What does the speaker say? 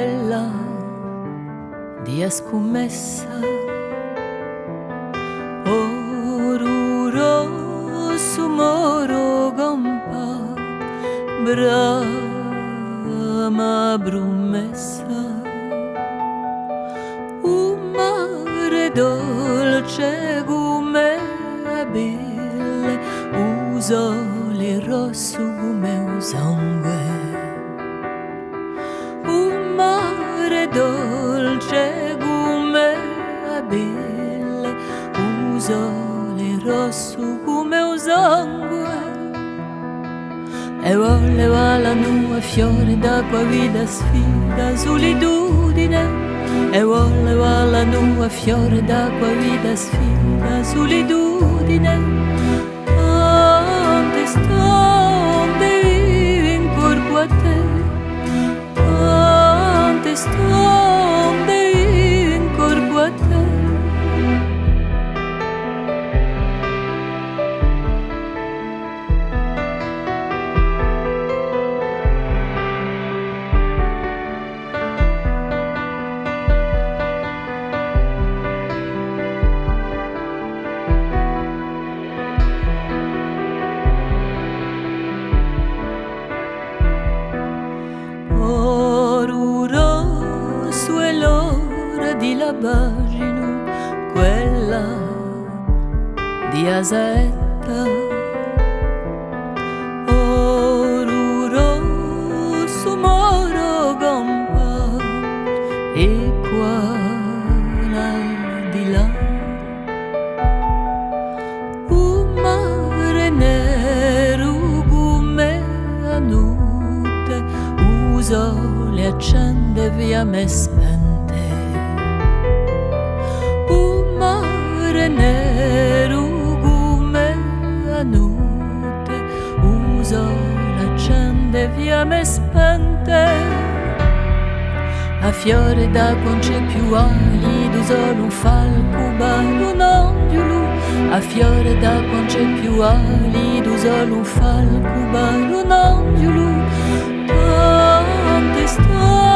quella dia scommessa, oru rosso moro gompa, brama brumessa, un mare dolce come abile, usole rosso come sangue, un mare dolce come abile, usole rosso come sangue. E volle la nua fiore d'acqua vita sfida solitudine, e volle la nua fiore d'acqua vita sfida solitudine. Tante stonde in corpo a te, tante stonde in corpo a te. Di Labagino, quella di Asaetta, oru rosso moro gompa, e qua di là un mare nero come a notte, uso le accende via me spente. Nero come a notte, uso l'accende via me spente. A fiore d'acqua non c'è più alido, solo un falco ballo un angelo. A fiore d'acqua non c'è più alido, solo un falco ballo un angelo. Tante storie